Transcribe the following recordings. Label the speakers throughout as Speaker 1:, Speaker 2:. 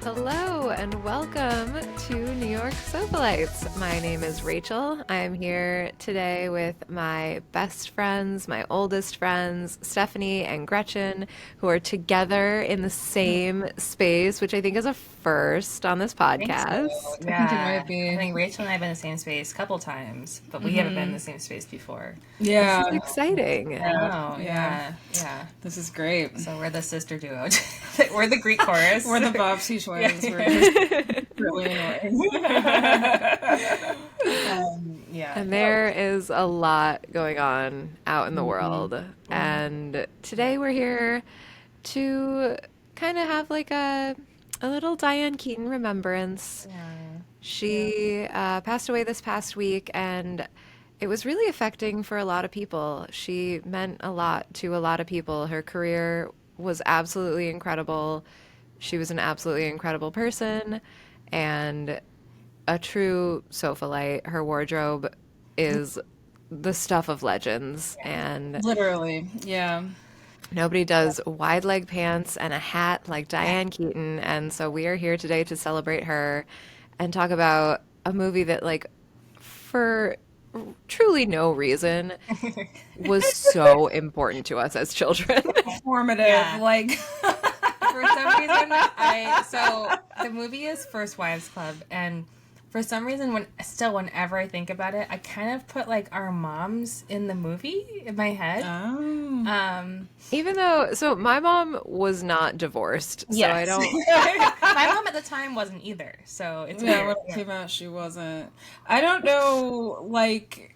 Speaker 1: Hello and welcome to New York Sofalites. My name is Rachel. I'm here today with my best friends, my oldest friends, Stephanie and Gretchen, who are together in the same space, which I think is a first on this
Speaker 2: I think so.
Speaker 1: podcast.
Speaker 3: It
Speaker 2: Yeah.
Speaker 3: might be.
Speaker 2: I think Rachel and I have been in the same space a couple times, but we haven't been in the same space before.
Speaker 3: Yeah.
Speaker 1: This is exciting.
Speaker 2: Oh,
Speaker 3: Yeah.
Speaker 2: yeah.
Speaker 3: This is great.
Speaker 2: So we're the sister duo. We're the Greek chorus.
Speaker 3: We're the Bobbsey twins.
Speaker 2: Yeah.
Speaker 3: We're just really annoying.
Speaker 2: Yeah.
Speaker 1: And there is a lot going on out in the world. And today we're here to kind of have like a little Diane Keaton remembrance.
Speaker 2: Yeah.
Speaker 1: She passed away this past week, and it was really affecting for a lot of people. She meant a lot to a lot of people. Her career was absolutely incredible. She was an absolutely incredible person and a true Sofalite. Her wardrobe is the stuff of legends, and
Speaker 3: Literally. Yeah.
Speaker 1: nobody does wide leg pants and a hat like Diane Keaton. And so we are here today to celebrate her and talk about a movie that, like, for truly no reason, was so important to us as children.
Speaker 3: Formative.
Speaker 2: Yeah.
Speaker 3: Like,
Speaker 2: For some reason, so the movie is First Wives Club, and for some reason, whenever I think about it, I kind of put like our moms in the movie in my head.
Speaker 1: Even though, so my mom was not divorced, so I
Speaker 2: Yes.
Speaker 1: don't.
Speaker 2: My mom at the time wasn't either, so it's
Speaker 3: yeah,
Speaker 2: weird.
Speaker 3: when it came out, she wasn't. I don't know, like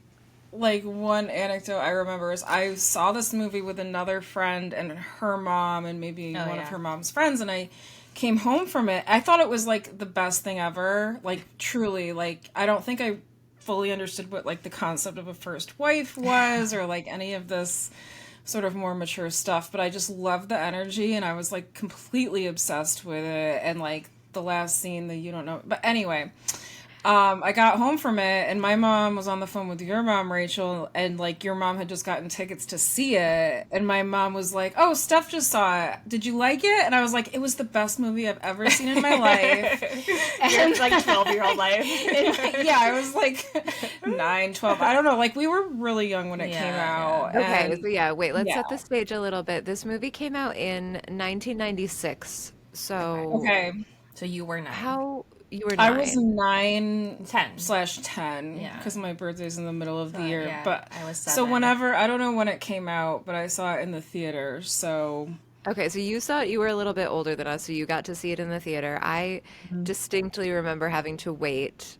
Speaker 3: one anecdote I remember is I saw this movie with another friend and her mom and maybe one of
Speaker 2: yeah.
Speaker 3: her mom's friends, and I came home from it. I thought it was like the best thing ever. Like, truly, like, I don't think I fully understood what like the concept of a first wife was or like any of this sort of more mature stuff, but I just loved the energy and I was like completely obsessed with it. And like the last scene that you don't know, but anyway, I got home from it and my mom was on the phone with your mom, Rachel, and like your mom had just gotten tickets to see it. And my mom was like, "Oh, Steph just saw it. Did you like it?" And I was like, "It was the best movie I've ever seen in my life."
Speaker 2: Your like 12-year-old life.
Speaker 3: Yeah, I was like 9, 12. I don't know. Like, we were really young when it came out.
Speaker 1: Okay,
Speaker 3: and-
Speaker 1: so yeah, wait, let's set
Speaker 3: yeah.
Speaker 1: the stage a little bit. This movie came out in 1996. So
Speaker 3: Okay.
Speaker 2: So you were 9.
Speaker 1: how you were
Speaker 3: I
Speaker 1: 9.
Speaker 3: was 9
Speaker 2: 10.
Speaker 3: slash 10
Speaker 2: Yeah.
Speaker 3: because my birthday's in the middle of the
Speaker 2: So,
Speaker 3: year.
Speaker 2: yeah,
Speaker 3: But
Speaker 2: I was
Speaker 3: so
Speaker 2: 7.
Speaker 3: whenever, I don't know when it came out, but I saw it in the theater. So
Speaker 1: Okay, so you saw it, you were a little bit older than us, so you got to see it in the theater. I distinctly remember having to wait.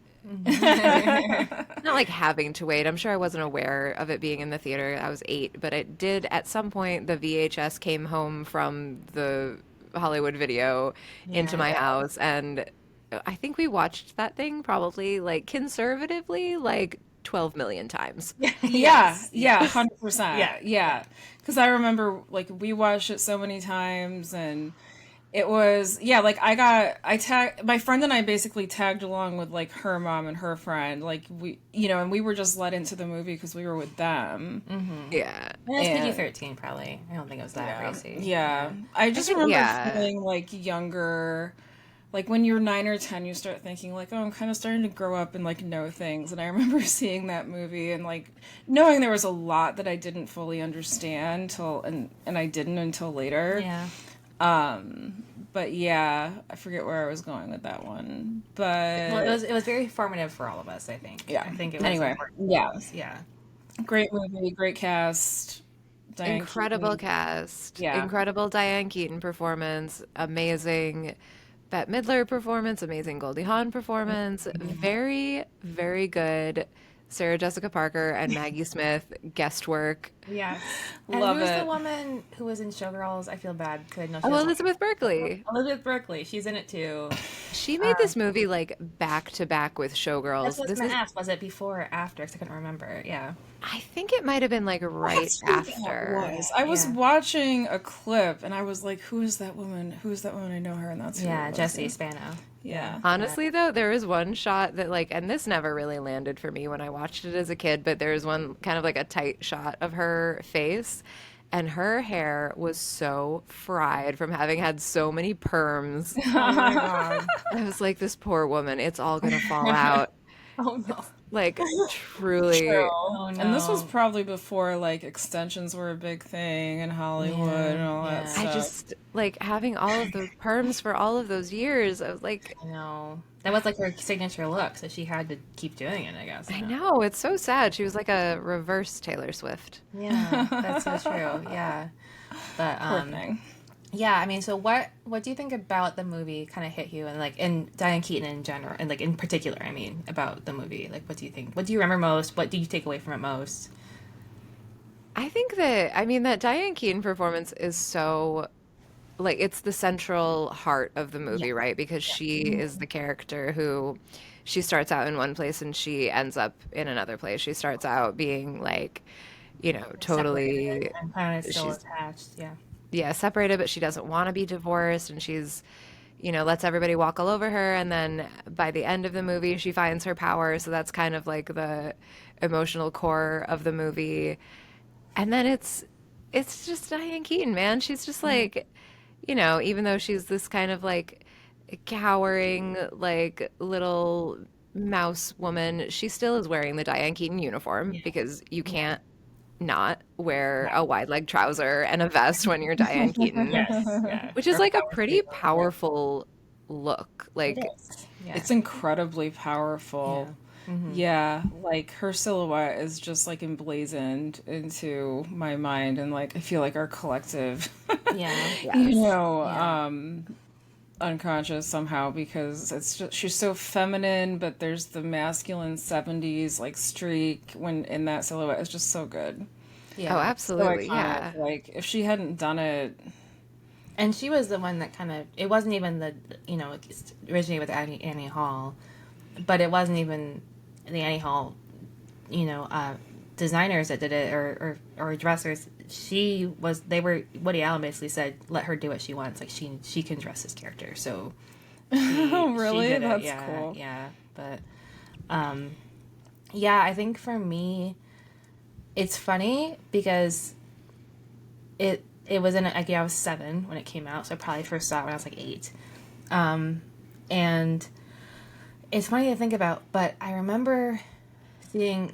Speaker 1: Not like having to wait. I'm sure I wasn't aware of it being in the theater. I was 8, but it did at some point. The VHS came home from the Hollywood Video into my house, and I think we watched that thing probably like conservatively like 12 million times.
Speaker 3: yeah, 100%.
Speaker 2: Yeah.
Speaker 3: Yeah. Because I remember, like, we watched it so many times and it was, yeah, like, my friend and I basically tagged along with, like, her mom and her friend. Like, and we were just let into the movie because we were with them.
Speaker 1: Yeah.
Speaker 2: It was
Speaker 3: And-
Speaker 2: PG-13 probably. I don't think it was that racy.
Speaker 3: Yeah. I just remember
Speaker 1: yeah.
Speaker 3: feeling, like, younger. Like, when you're 9 or 10, you start thinking, like, oh, I'm kind of starting to grow up and, like, know things. And I remember seeing that movie and, like, knowing there was a lot that I didn't fully understand and I didn't until later.
Speaker 2: Yeah.
Speaker 3: But, yeah, I forget where I was going with that one. But,
Speaker 2: Well, it was very formative for all of us, I think.
Speaker 3: Yeah.
Speaker 2: I think it was
Speaker 3: Anyway,
Speaker 2: important for
Speaker 3: yeah.
Speaker 2: all of us. Yeah.
Speaker 3: great movie, great cast. Diane
Speaker 1: Incredible
Speaker 3: Keaton.
Speaker 1: cast.
Speaker 3: Yeah.
Speaker 1: Incredible Diane Keaton performance. Amazing Bette Midler performance. Amazing Goldie Hawn performance. Very, very good Sarah Jessica Parker and Maggie Smith guest work.
Speaker 2: Yeah. And
Speaker 3: Love
Speaker 2: who's
Speaker 3: it.
Speaker 2: the woman who was in Showgirls? I feel bad because I know she
Speaker 1: Oh,
Speaker 2: was
Speaker 1: Elizabeth Berkley.
Speaker 2: Elizabeth Berkley. She's in it too.
Speaker 1: She made this movie like back to back with
Speaker 2: That's
Speaker 1: Showgirls.
Speaker 2: what I was
Speaker 1: This
Speaker 2: going
Speaker 1: is,
Speaker 2: to ask. Was it before or after? Because I couldn't remember. Yeah.
Speaker 1: I think it might have been like right after.
Speaker 3: I was
Speaker 2: Yeah.
Speaker 3: watching a clip and I was like, who is that woman? Who is that woman? I know her, and that's who
Speaker 2: Yeah,
Speaker 3: it was.
Speaker 2: Jessie Spano.
Speaker 3: Yeah.
Speaker 1: Honestly, though, there is one shot that, like, and this never really landed for me when I watched it as a kid, but there is one kind of like a tight shot of her face. and her hair was so fried from having had so many perms.
Speaker 2: Oh my god.
Speaker 1: I was like, this poor woman, it's all gonna fall out.
Speaker 2: Oh no.
Speaker 1: Like, truly,
Speaker 3: True.
Speaker 2: Oh
Speaker 3: And this was
Speaker 2: no.
Speaker 3: probably before like extensions were a big thing in Hollywood and all that
Speaker 2: Yeah.
Speaker 1: I
Speaker 3: stuff.
Speaker 1: just like having all of those perms for all of those years. I was like,
Speaker 2: I know. That was like her signature look, so she had to keep doing it, I guess.
Speaker 1: I know, it's so sad. She was like a reverse Taylor Swift.
Speaker 2: Yeah, that's so true. Yeah. But
Speaker 3: Poor thing.
Speaker 2: yeah, I mean, so what do you think about the movie kind of hit you and like in Diane Keaton in general and like in particular, I mean, about the movie? Like what do you think? What do you remember most? What do you take away from it most?
Speaker 1: I think that, I mean, that Diane Keaton performance is so, like, it's the central heart of the
Speaker 2: Yeah.
Speaker 1: movie, right? Because she is the character who she starts out in one place and she ends up in another place. She starts out being like,
Speaker 2: Separated
Speaker 1: totally,
Speaker 2: and kind of still
Speaker 1: she's,
Speaker 2: attached. Yeah.
Speaker 1: yeah, separated, but she doesn't want to be divorced and lets everybody walk all over her. And then by the end of the movie, she finds her power. So that's kind of like the emotional core of the movie. And then it's just Diane Keaton, man. She's just like, even though she's this kind of like cowering, like little mouse woman, she still is wearing the Diane Keaton uniform
Speaker 2: Yeah.
Speaker 1: because you can't not wear a wide leg trouser and a vest when you're Diane Keaton,
Speaker 2: Yes. Yeah.
Speaker 1: which is
Speaker 2: Her
Speaker 1: like a
Speaker 2: power
Speaker 1: pretty
Speaker 2: statement.
Speaker 1: powerful look.
Speaker 2: It
Speaker 1: Like,
Speaker 2: is. Yeah.
Speaker 3: It's incredibly
Speaker 2: Yeah.
Speaker 3: powerful.
Speaker 2: Mm-hmm.
Speaker 3: Yeah, like her silhouette is just like emblazoned into my mind and like I feel like our collective,
Speaker 2: Yeah.
Speaker 1: yes.
Speaker 2: Yeah.
Speaker 3: unconscious somehow because it's just she's so feminine, but there's the masculine 70s like streak when in that silhouette is just so good.
Speaker 2: Yeah.
Speaker 1: Oh,
Speaker 3: So
Speaker 1: absolutely.
Speaker 3: iconic.
Speaker 1: Yeah.
Speaker 3: Like if she hadn't done it,
Speaker 2: And she was the one that kind of, it wasn't even it originated with Annie Hall, but it wasn't even the Annie Hall, designers that did it or dressers. Woody Allen basically said, let her do what she wants. Like she can dress this character. So
Speaker 3: oh really?
Speaker 2: she did it.
Speaker 3: That's
Speaker 2: Yeah,
Speaker 3: cool.
Speaker 2: yeah. But, yeah, I think for me, it's funny because it was I was 7 when it came out, so I probably first saw it when I was like 8. And it's funny to think about, but I remember seeing,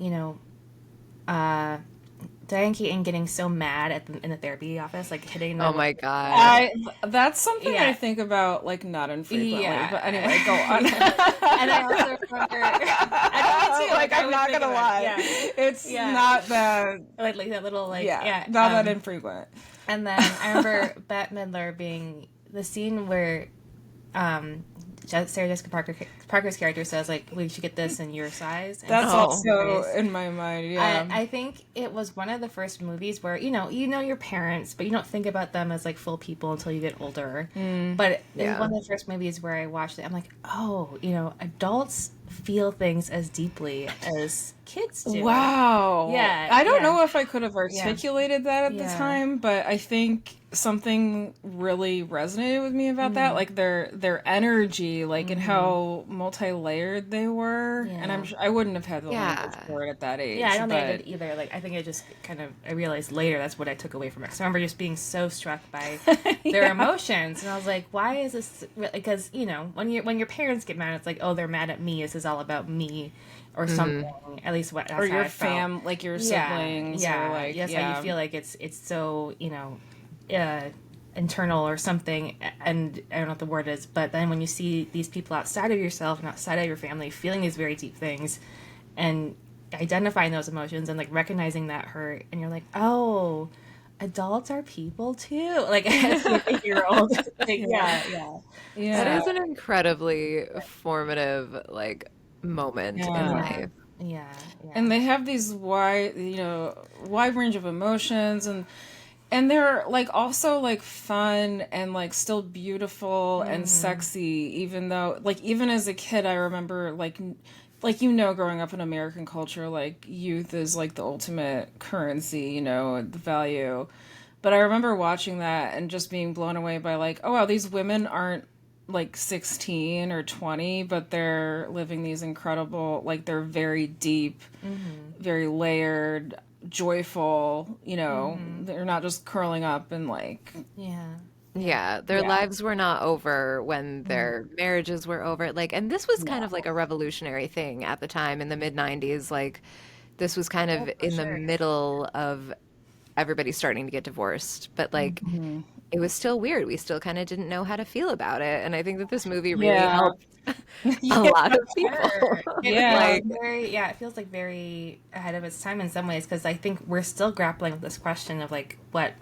Speaker 2: Diane Keaton getting so mad in the therapy office, like hitting them.
Speaker 1: Oh my God.
Speaker 3: That's something
Speaker 2: Yeah.
Speaker 3: I think about like not infrequently.
Speaker 2: Yeah.
Speaker 3: But anyway, go on.
Speaker 2: And I also remember, I think too,
Speaker 3: like
Speaker 2: I
Speaker 3: I'm
Speaker 2: would
Speaker 3: not
Speaker 2: think
Speaker 3: gonna
Speaker 2: about
Speaker 3: lie,
Speaker 2: it. Yeah.
Speaker 3: it's
Speaker 2: Yeah.
Speaker 3: not that.
Speaker 2: Like that little
Speaker 3: Yeah, not that
Speaker 2: um,
Speaker 3: infrequent.
Speaker 2: And then I remember Bette Midler being the scene where Sarah Jessica Parker's character says like, we should get this in your size. And
Speaker 3: That's
Speaker 1: Oh.
Speaker 3: also in my mind. Yeah.
Speaker 2: I think it was one of the first movies where you know your parents, but you don't think about them as like full people until you get older. But it was
Speaker 1: Yeah.
Speaker 2: one of the first movies where I watched it. I'm like, oh, adults feel things as deeply as kids do.
Speaker 3: Wow.
Speaker 2: Yeah,
Speaker 3: I don't
Speaker 2: yeah.
Speaker 3: know if I could have articulated that at the
Speaker 2: Yeah.
Speaker 3: time, but I think something really resonated with me about that, like their energy, like and how multi-layered they were. And
Speaker 2: Yeah.
Speaker 3: I wouldn't have had the
Speaker 1: Yeah.
Speaker 3: language for it at that age.
Speaker 2: Yeah, I don't think I
Speaker 3: but-
Speaker 2: did either. Like, I think I just I realized later that's what I took away from it. Because I remember just being so struck by their emotions, and I was like, "Why is this?" Because when your parents get mad, it's like, "Oh, they're mad at me. This is all about me," or something. At least that's
Speaker 3: or
Speaker 2: how
Speaker 3: your
Speaker 2: I felt.
Speaker 3: like your
Speaker 2: Yeah,
Speaker 3: siblings,
Speaker 2: yeah,
Speaker 3: or like
Speaker 2: yes, like you feel like it's so internal or something, and I don't know what the word is, but then when you see these people outside of yourself and outside of your family feeling these very deep things and identifying those emotions and like recognizing that hurt, and you're like, oh, adults are people too, like as a 8-year-old. Like, yeah.
Speaker 1: That is an incredibly formative like moment in
Speaker 3: Yeah.
Speaker 1: life.
Speaker 2: Yeah.
Speaker 3: and they have these wide range of emotions, and they're like also like fun and like still beautiful and sexy, even though like even as a kid I remember like growing up in American culture, like youth is like the ultimate currency, the value. But I remember watching that and just being blown away by like, oh wow, these women aren't like 16 or 20, but they're living these incredible, like they're very deep, very layered, joyful, they're not just curling up and like,
Speaker 2: Yeah.
Speaker 1: Yeah, their
Speaker 3: yeah,
Speaker 1: lives were not over when their marriages were over. Like, and this was kind of
Speaker 3: no.
Speaker 1: like a revolutionary thing at the time in the mid 90s. Like, this was kind
Speaker 2: Oh,
Speaker 1: of
Speaker 2: for
Speaker 1: in the
Speaker 2: sure.
Speaker 1: middle of everybody starting to get divorced, but like it was still weird. We still kind of didn't know how to feel about it. And I think that this movie really
Speaker 3: Yeah.
Speaker 1: helped a
Speaker 3: Yeah.
Speaker 1: lot of people.
Speaker 2: Sure. It
Speaker 3: Yeah.
Speaker 2: feels very, yeah, it feels like very ahead of its time in some ways because I think we're still grappling with this question of like what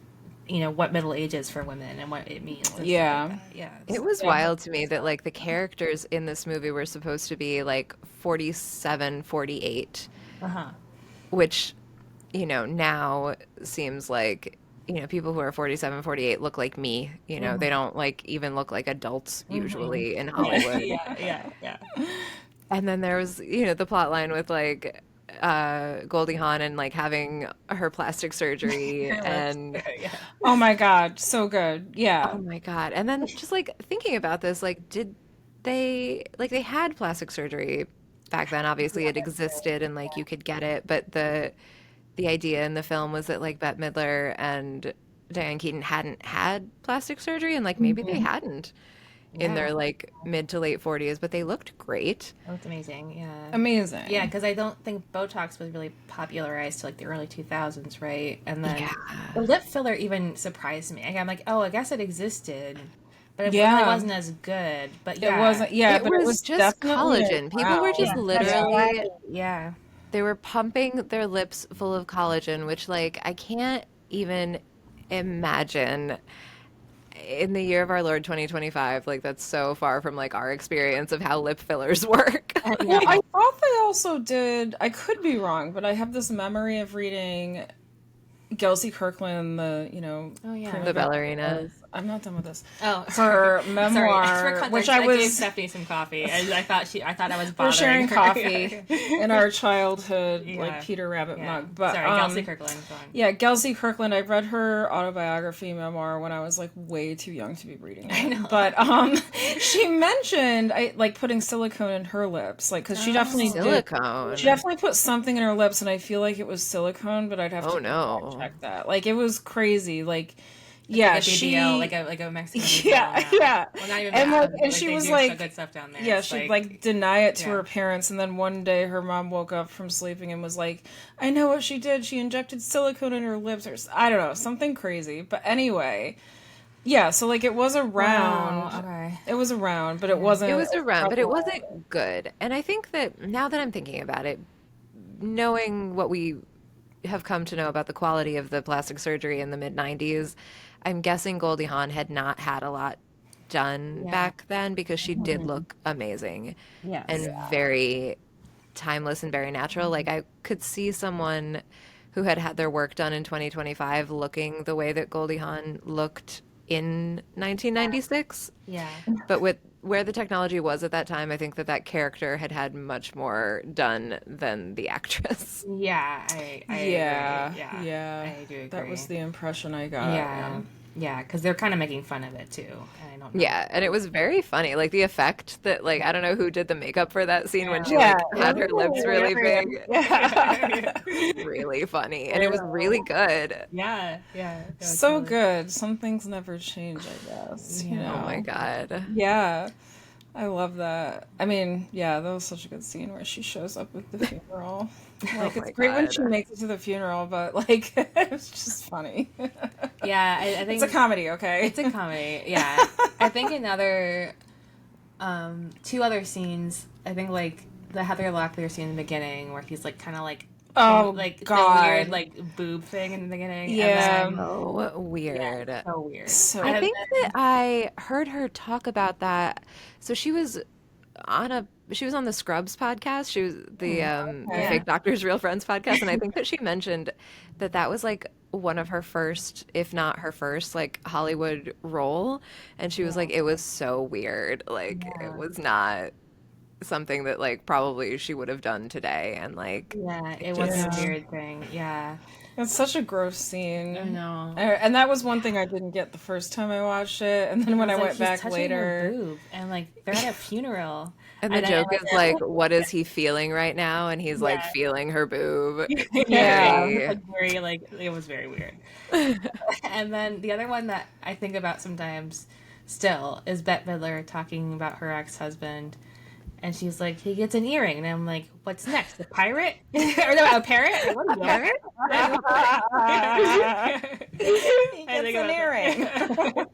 Speaker 2: middle age is for women and what it means. And
Speaker 3: Yeah.
Speaker 2: stuff like that. Yeah.
Speaker 1: It
Speaker 2: So,
Speaker 1: was wild to me that like the characters in this movie were supposed to be like 47, 48,
Speaker 2: uh-huh.
Speaker 1: which, now seems like, people who are 47, 48 look like me. They don't like even look like adults usually in Hollywood.
Speaker 2: Yeah.
Speaker 1: And then there was, the plot line with like Goldie Hawn and like having her plastic surgery and
Speaker 2: Yeah.
Speaker 3: Oh my God, so good.
Speaker 1: oh
Speaker 3: Yeah.
Speaker 1: my God. And then just like thinking about this, like did they had plastic surgery back then. Obviously it existed and like you could get it, but the idea in the film was that like Bette Midler and Diane Keaton hadn't had plastic surgery and like maybe they hadn't in
Speaker 2: Yeah.
Speaker 1: their like mid to late 40s, but they looked great.
Speaker 2: That was amazing. Yeah.
Speaker 3: Amazing.
Speaker 2: Yeah, because I don't think Botox was really popularized to like the early 2000s, right? And then
Speaker 1: Yeah.
Speaker 2: the lip filler even surprised me. I'm like, oh, I guess it existed, but it
Speaker 3: Yeah.
Speaker 2: really wasn't as good. But
Speaker 3: It
Speaker 2: yeah,
Speaker 3: wasn't, yeah,
Speaker 1: It
Speaker 3: but it
Speaker 1: was
Speaker 3: was
Speaker 1: just
Speaker 3: definitely
Speaker 1: collagen. People were just
Speaker 2: yeah, that's
Speaker 1: literally,
Speaker 2: right. Yeah,
Speaker 1: they were pumping their lips full of collagen, which like I can't even imagine in the year of our Lord 2025. Like that's so far from like our experience of how lip fillers work.
Speaker 2: I
Speaker 3: Well, I
Speaker 2: know.
Speaker 3: thought they also did, I could be wrong, but I have this memory of reading Kelsey Kirkland,
Speaker 2: Oh yeah.
Speaker 3: prima
Speaker 1: The
Speaker 3: donna
Speaker 1: ballerina.
Speaker 3: I'm not done with this.
Speaker 2: Oh,
Speaker 3: Her
Speaker 2: sorry. For
Speaker 3: memoir,
Speaker 2: context,
Speaker 3: which
Speaker 2: I
Speaker 3: I
Speaker 2: gave
Speaker 3: was,
Speaker 2: Stephanie some coffee. I thought I was
Speaker 3: we're
Speaker 2: bothering
Speaker 3: sharing
Speaker 2: her.
Speaker 3: coffee in our childhood,
Speaker 2: Yeah.
Speaker 3: like Peter Rabbit
Speaker 2: Yeah.
Speaker 3: mug. But
Speaker 2: Sorry, Kelsey Kirkland. Go on.
Speaker 3: yeah, Kelsey Kirkland. I read her autobiography memoir when I was like way too young to be reading it.
Speaker 2: I know.
Speaker 3: But she mentioned I like putting silicone in her lips, like because she definitely did.
Speaker 1: Silicone.
Speaker 3: She definitely put something in her lips, and I feel like it was silicone, but I'd have
Speaker 1: Oh
Speaker 3: to
Speaker 1: no.
Speaker 3: check that. Like it was crazy. Like yeah,
Speaker 2: Like a
Speaker 3: she
Speaker 2: BBL, like a Mexican BBL.
Speaker 3: yeah, yeah.
Speaker 2: Well, not even
Speaker 3: And
Speaker 2: that.
Speaker 3: like, and she
Speaker 2: they
Speaker 3: was
Speaker 2: do
Speaker 3: like,
Speaker 2: so good stuff down there.
Speaker 3: yeah,
Speaker 2: It's
Speaker 3: she'd like deny it to
Speaker 2: yeah.
Speaker 3: her parents, and then one day her mom woke up from sleeping and was like, "I know what she did. She injected silicone in her lips, or I don't know, something crazy." But anyway, yeah. So like, it was around.
Speaker 2: Wow, okay.
Speaker 3: It was around, but it wasn't.
Speaker 1: It was around, but it
Speaker 3: prevalent.
Speaker 1: wasn't good. And I think that now that I'm thinking about it, knowing what we have come to know about the quality of the plastic surgery in the mid 90s, I'm guessing Goldie Hawn had not had a lot done back then because she did look amazing
Speaker 2: Yes.
Speaker 1: and very timeless and very natural. Like I could see someone who had had their work done in 2025 looking the way that Goldie Hawn looked in 1996.
Speaker 2: Yeah.
Speaker 1: But with where the technology was at that time, I think that that character had had much more done than the actress.
Speaker 2: Yeah. I
Speaker 3: Yeah,
Speaker 2: agree. Yeah.
Speaker 3: yeah.
Speaker 2: I do agree.
Speaker 3: That was the impression I got.
Speaker 2: Yeah. Yeah, because they're kind of making fun of it too. And I don't know.
Speaker 1: Yeah, and it was very funny. Like the effect that, like, I don't know who did the makeup for that scene when she
Speaker 3: Yeah,
Speaker 1: like had her lips really big.
Speaker 3: Yeah.
Speaker 1: It was really funny, and it was really good.
Speaker 2: Yeah. Yeah.
Speaker 3: So good. Some things never change, I guess. You know?
Speaker 1: Oh my God.
Speaker 3: Yeah. I love that. I mean, yeah, that was such a good scene where she shows up at the funeral. Like,
Speaker 1: Oh my
Speaker 3: it's great when
Speaker 1: God.
Speaker 3: she makes it to the funeral, but like, it's just funny.
Speaker 2: Yeah, I think
Speaker 3: It's a comedy, okay?
Speaker 2: It's a comedy. Yeah. I think another, two other scenes. I think like the Heather Locklear scene in the beginning where he's like kind of like.
Speaker 3: Oh,
Speaker 2: like
Speaker 3: God.
Speaker 2: the weird like boob thing in the beginning.
Speaker 3: Yeah.
Speaker 2: And then,
Speaker 1: So weird.
Speaker 2: so weird.
Speaker 3: So
Speaker 1: I think that I heard her talk about that. So she was on the Scrubs podcast. She was the Fake Doctors Real Friends podcast, and I think that she mentioned that that was like one of her first, if not her first, like Hollywood role, and she was like, it was so weird. Like it was not something that like probably she would have done today, and like
Speaker 2: Yeah, it was a weird thing. Yeah.
Speaker 3: It's such a gross scene.
Speaker 2: I know.
Speaker 3: And that was one thing I didn't get the first time I watched it, and then when I
Speaker 2: was like,
Speaker 3: went
Speaker 2: he's
Speaker 3: back
Speaker 2: touching
Speaker 3: later,
Speaker 2: her boob, and like they're at a funeral.
Speaker 1: And the joke is like, what is he feeling right now? And he's like feeling her boob.
Speaker 3: Yeah.
Speaker 1: Very-
Speaker 2: Like very like it was very weird. And then the other one that I think about sometimes still is Bette Midler talking about her ex-husband. And she's like, he gets an earring. And I'm like, what's next? A pirate? Or no, a parrot? Like, what is
Speaker 1: Parrot?
Speaker 3: He gets an earring.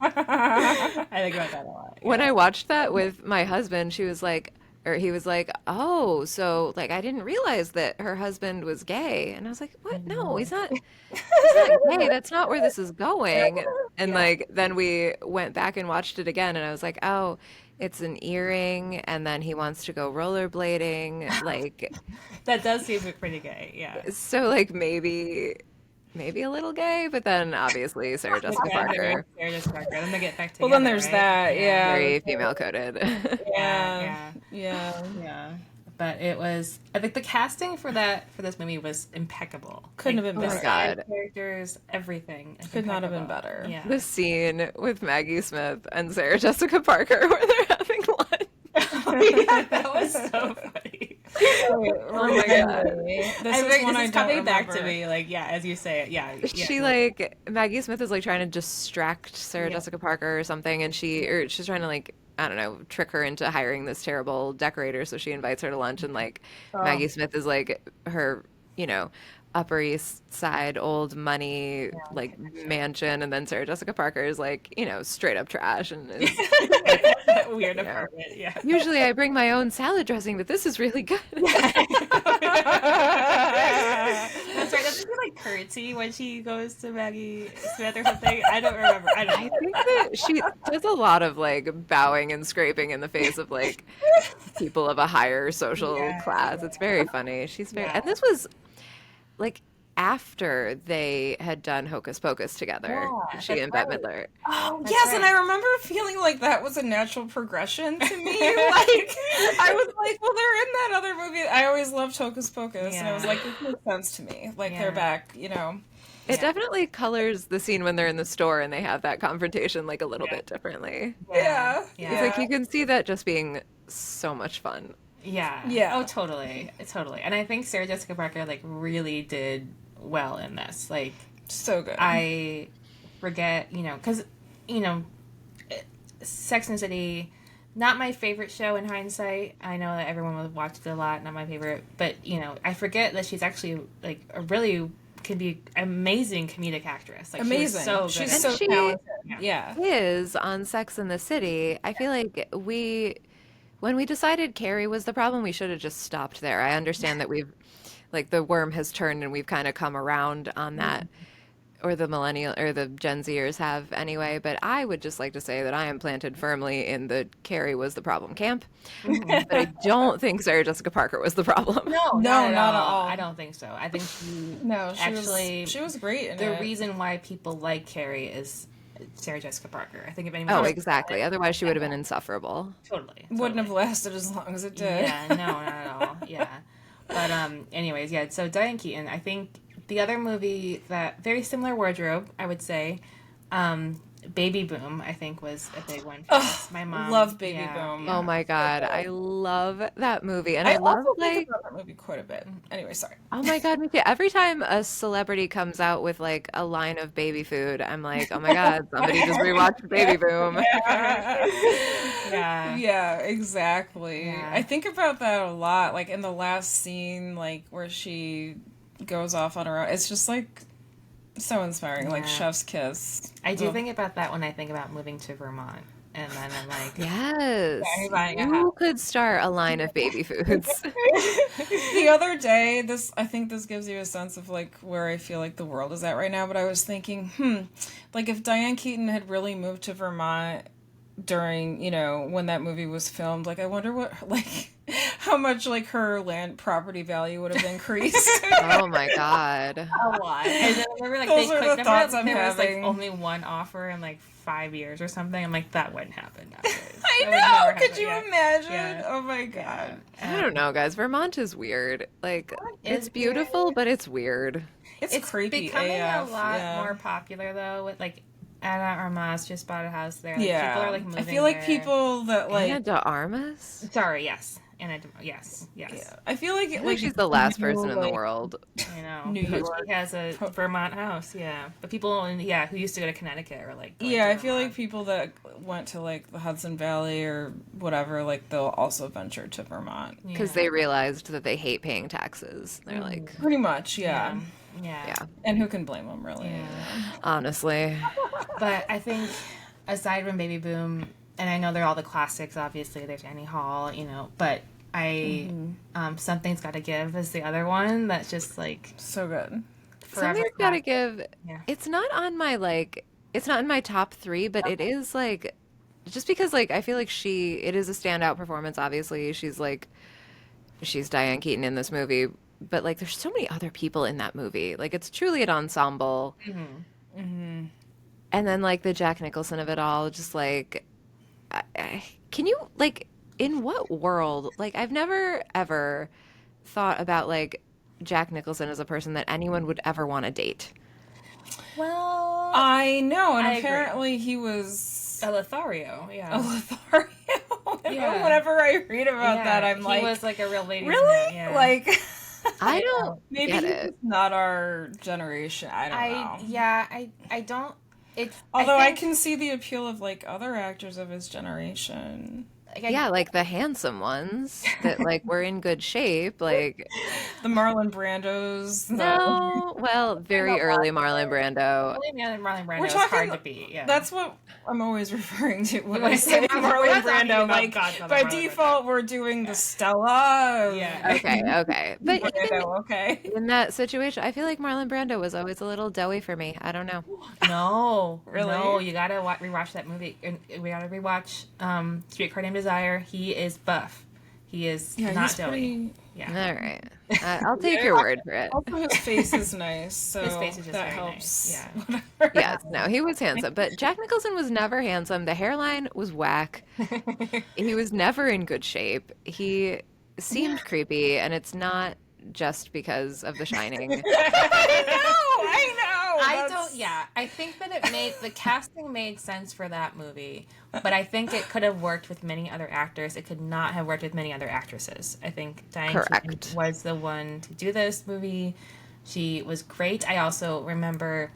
Speaker 2: I think about that a lot.
Speaker 1: When I watched that with my husband, she was like, or he was like, oh, so like I didn't realize that her husband was gay. And I was like, what? No, he's not gay. That's not where this is going. And like then we went back and watched it again and I was like, oh, it's an earring and then he wants to go rollerblading. Like
Speaker 2: That does seem pretty gay, yeah.
Speaker 1: so like maybe a little gay, but then obviously Sarah Jessica Parker,
Speaker 2: Sarah Jessica Parker. Then they get back together.
Speaker 3: Well, then there's
Speaker 2: right?
Speaker 3: that, yeah.
Speaker 1: very female coded.
Speaker 3: Yeah.
Speaker 2: But it was, I think the casting for this movie was impeccable.
Speaker 3: Couldn't have been
Speaker 2: the
Speaker 3: better.
Speaker 2: side characters, everything.
Speaker 3: Could not have been
Speaker 2: impeccable.
Speaker 3: better.
Speaker 2: Yeah.
Speaker 1: The scene with Maggie Smith and Sarah Jessica Parker where they're having lunch.
Speaker 2: Yeah, that was so funny.
Speaker 3: Oh my god.
Speaker 2: This is coming back to me, like, yeah, as you say it, yeah.
Speaker 1: She like Maggie Smith is like trying to distract Sarah Jessica Parker or something, and she's trying to like I don't know trick her into hiring this terrible decorator. So she invites her to lunch, and like Maggie Smith is like her Upper East Side old money like mansion, and then Sarah Jessica Parker is like straight up trash and is
Speaker 2: that weird apartment. Yeah.
Speaker 1: Usually I bring my own salad dressing, but this is really good.
Speaker 2: That's right. Doesn't she like curtsy when she goes to Maggie Smith or something? I don't remember. I don't know.
Speaker 1: I think that she does a lot of like bowing and scraping in the face of like people of a higher social class. It's very funny. She's very, and this was like after they had done Hocus Pocus together, she and Bette Midler.
Speaker 3: Oh, yes, and I remember feeling like that was a natural progression to me. Like, I was like, well, they're in that other movie. I always loved Hocus Pocus, and I was like, this makes sense to me. Like, they're back,
Speaker 1: It definitely colors the scene when they're in the store and they have that confrontation like a little bit differently.
Speaker 3: Yeah.
Speaker 1: It's like you can see that just being so much fun.
Speaker 2: Yeah. Oh, totally. Totally. And I think Sarah Jessica Parker like really did well in this. Like
Speaker 3: so good.
Speaker 2: I forget, because Sex and the City, not my favorite show in hindsight. I know that everyone would watch it a lot, not my favorite, but I forget that she's actually like a really can be amazing comedic actress. Like
Speaker 3: amazing.
Speaker 2: She's
Speaker 3: so talented. Yeah.
Speaker 1: Is on Sex and the City. I feel like when we decided Carrie was the problem, we should have just stopped there. I understand that we've like the worm has turned and we've kind of come around on that, or the millennial or the Gen Zers have anyway. But I would just like to say that I am planted firmly in the Carrie was the problem camp. But I don't think Sarah Jessica Parker was the problem.
Speaker 2: No, not at all. I don't think so. I think
Speaker 3: she was great in it.
Speaker 2: Reason why people like Carrie is Sarah Jessica Parker. I think if anyone
Speaker 1: exactly. Otherwise she would have been insufferable.
Speaker 2: Totally.
Speaker 3: Wouldn't have lasted as long as it did.
Speaker 2: Yeah, no, not at all. Yeah. But anyways, so Diane Keaton, I think the other movie that very similar wardrobe, I would say, Baby Boom, I think was a big one for us. My mom
Speaker 3: loved Baby Boom.
Speaker 1: Oh my god, I love that movie, and
Speaker 3: I
Speaker 1: love
Speaker 3: also
Speaker 1: like
Speaker 3: think about that movie quite a bit. Anyway, sorry.
Speaker 1: Oh my god, me too. Every time a celebrity comes out with like a line of baby food, I'm like, oh my god, somebody just rewatched Baby Boom.
Speaker 3: Yeah, exactly.
Speaker 2: Yeah.
Speaker 3: I think about that a lot. Like in the last scene, like where she goes off on her own. It's just like so inspiring, like chef's kiss.
Speaker 2: I do think about that when I think about moving to Vermont. And then I'm like,
Speaker 1: yes, you could start a line of baby foods.
Speaker 3: The other day, I think this gives you a sense of like where I feel like the world is at right now, but I was thinking, like if Diane Keaton had really moved to Vermont during, when that movie was filmed, like I wonder how much like her land property value would have increased.
Speaker 1: Oh my god,
Speaker 2: a lot. And then I remember
Speaker 3: those are the thoughts I'm
Speaker 2: there
Speaker 3: having.
Speaker 2: was like only one offer in like 5 years or something. I'm like, that wouldn't happen nowadays.
Speaker 3: I know. Could you imagine? Yeah. Oh my god.
Speaker 1: I don't know, guys. Vermont is weird. Like it's beautiful, but it's weird.
Speaker 3: It's creepy
Speaker 2: becoming
Speaker 3: AF,
Speaker 2: a lot
Speaker 3: yeah.
Speaker 2: more popular though. With like Anna Armas just bought a house there. Like,
Speaker 3: Yeah,
Speaker 2: people are like moving
Speaker 3: I feel like
Speaker 2: there.
Speaker 3: people that like
Speaker 1: Anna de Armas?
Speaker 2: Sorry, yes, Anna. Yes.
Speaker 3: yeah, I feel like
Speaker 1: I
Speaker 3: like
Speaker 1: think she's the last
Speaker 3: new,
Speaker 1: person in the
Speaker 3: like,
Speaker 1: world.
Speaker 2: I know.
Speaker 3: New York.
Speaker 2: She has a Vermont house. Yeah, but people who used to go to Connecticut or like going
Speaker 3: Yeah,
Speaker 2: to
Speaker 3: I feel like
Speaker 2: Vermont.
Speaker 3: people that went to like the Hudson Valley or whatever, like they'll also venture to Vermont.
Speaker 1: Because they realized that they hate paying taxes. They're like,
Speaker 3: Pretty much, yeah.
Speaker 2: Yeah.
Speaker 1: yeah,
Speaker 3: And who can blame them, really?
Speaker 1: honestly.
Speaker 2: But I think aside from Baby Boom, and I know they're all the classics, obviously, there's Annie Hall, but Something's Gotta Give is the other one that's just like
Speaker 3: So good.
Speaker 2: forever.
Speaker 1: Something's gotta give.
Speaker 2: Yeah.
Speaker 1: It's not on my it's not in my top 3, but it is like, just because like I feel like it is a standout performance. Obviously, she's Diane Keaton in this movie, but like there's so many other people in that movie. Like it's truly an ensemble. And then like the Jack Nicholson of it all, just like, can you like, in what world? Like I've never ever thought about like Jack Nicholson as a person that anyone would ever want to date.
Speaker 2: Well,
Speaker 3: I know, and
Speaker 2: I agree.
Speaker 3: apparently he was
Speaker 2: a Lothario,
Speaker 3: a Lothario.
Speaker 2: Yeah.
Speaker 3: Whenever I read about that, I'm like,
Speaker 2: he was like a real ladies'
Speaker 3: really?
Speaker 2: man, yeah.
Speaker 3: Like,
Speaker 1: I don't
Speaker 3: maybe
Speaker 1: get
Speaker 3: he's
Speaker 1: it.
Speaker 3: not our generation. I don't know.
Speaker 2: I don't.
Speaker 3: Although I can see the appeal of like other actors of his generation.
Speaker 1: Yeah, like the handsome ones that like were in good shape, like
Speaker 3: The Marlon Brandos.
Speaker 1: no, well, very early Marlon Brando.
Speaker 2: Marlon Brando
Speaker 3: We're
Speaker 2: is
Speaker 3: talking.
Speaker 2: hard to beat. Yeah,
Speaker 3: That's what I'm always referring to when
Speaker 2: When
Speaker 3: I
Speaker 2: I say
Speaker 3: say
Speaker 2: Marlon-
Speaker 3: Marlon
Speaker 2: we're not talking
Speaker 3: Brando.
Speaker 2: about
Speaker 3: Like
Speaker 2: Godfather
Speaker 3: by
Speaker 2: Marlon
Speaker 3: default, we're doing the Stella.
Speaker 2: Yeah.
Speaker 1: Okay. But even
Speaker 3: Brando, okay.
Speaker 1: in that situation, I feel like Marlon Brando was always a little doughy for me. I don't know.
Speaker 2: No,
Speaker 3: Really?
Speaker 2: no, you gotta rewatch that movie. And we gotta rewatch Streetcar Named Desire. He is buff. He is not
Speaker 3: he's
Speaker 2: doughy.
Speaker 3: pretty.
Speaker 2: Yeah.
Speaker 1: All right. I'll take your word for it.
Speaker 3: Also, his face is nice, so
Speaker 2: His face is just
Speaker 3: that
Speaker 2: very
Speaker 3: helps.
Speaker 2: nice,
Speaker 3: Whatever.
Speaker 1: Yes, no, he was handsome, but Jack Nicholson was never handsome. The hairline was whack. He was never in good shape. He seemed creepy, and it's not just because of The Shining.
Speaker 3: I know.
Speaker 2: I think that the casting made sense for that movie, but I think it could have worked with many other actors. It could not have worked with many other actresses. I think Diane
Speaker 1: Correct.
Speaker 2: Keaton was the one to do this movie. She was great. I also remember,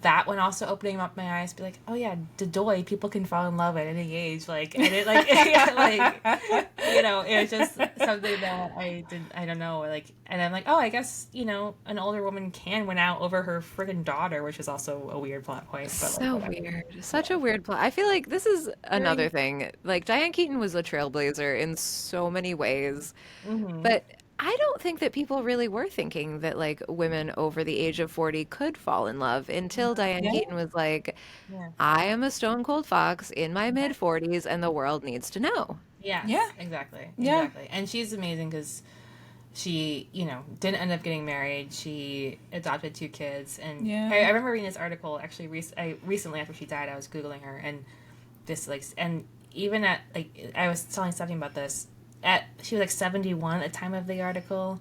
Speaker 2: that one also opening up my eyes, be like, oh yeah, Dodoy, people can fall in love at any age. Like, and it it was just something that I don't know, like, and I'm like, oh, I guess, an older woman can win out over her friggin' daughter, which is also a weird plot point. But
Speaker 1: So
Speaker 2: like, whatever.
Speaker 1: weird. Such a weird plot. I feel like this is another thing. Like, Diane Keaton was a trailblazer in so many ways, but I don't think that people really were thinking that like women over the age of 40 could fall in love until Diane Keaton was like,
Speaker 2: Yeah.
Speaker 1: I am a stone cold fox in my mid 40s and the world needs to know.
Speaker 2: Yes,
Speaker 3: Yeah.
Speaker 2: exactly.
Speaker 3: Yeah.
Speaker 2: Exactly. And she's amazing because she, didn't end up getting married. She adopted 2 kids. And
Speaker 3: Yeah.
Speaker 2: I remember reading this article, actually, recently after she died, I was Googling her. And this, like, and even at, like, I was telling something about this. She was, like, 71 at the time of the article.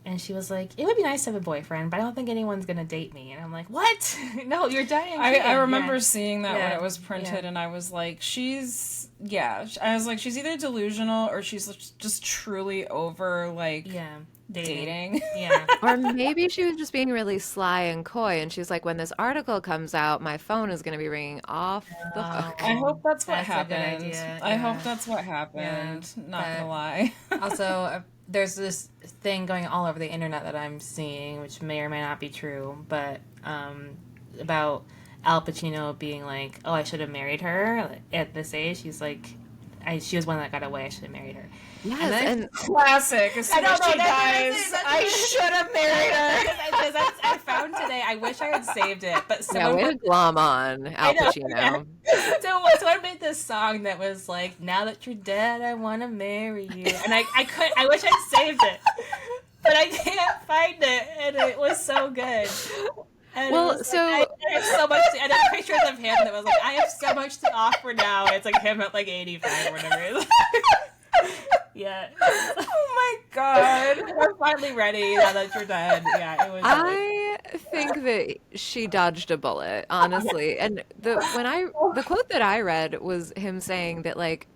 Speaker 2: And she was like, it would be nice to have a boyfriend, but I don't think anyone's going to date me. And I'm like, what? No, you're dying.
Speaker 3: I remember seeing that when
Speaker 2: Yeah.
Speaker 3: it was printed,
Speaker 2: Yeah.
Speaker 3: and I was like, she's either delusional or she's just truly over, like, dating.
Speaker 2: Yeah.
Speaker 1: Or maybe she was just being really sly and coy and she's like, when this article comes out, my phone is going to be ringing off the hook.
Speaker 3: I hope that's what
Speaker 2: That's a good
Speaker 3: happened.
Speaker 2: idea,
Speaker 3: I hope
Speaker 2: yeah.
Speaker 3: that's what happened. Not
Speaker 2: but-
Speaker 3: gonna lie.
Speaker 2: Also, there's this thing going all over the internet that I'm seeing, which may or may not be true, but about Al Pacino being like, "Oh, I should have married her at this age." He's like, "She was one that got away. I should have married her."
Speaker 1: Yes,
Speaker 2: then-
Speaker 1: and
Speaker 3: Classic. As soon as she dies, I should have married her.
Speaker 2: I found today. I wish I had saved it, but
Speaker 1: yeah,
Speaker 2: someone
Speaker 1: way to glom on Al
Speaker 2: know,
Speaker 1: Pacino.
Speaker 2: someone made this song that was like, "Now that you're dead, I want to marry you," and I wish I'd saved it, but I can't find it, and it was so good. And
Speaker 1: Well,
Speaker 2: it was
Speaker 1: so-
Speaker 2: like, I have so much. And I have pictures of him that was like, I have so much to offer now. It's like him at like 85 or whatever. Yeah.
Speaker 3: Oh my god.
Speaker 2: We're finally ready now that you're dead. Yeah, it was like,
Speaker 1: I think that she dodged a bullet, honestly. And the quote that I read was him saying that like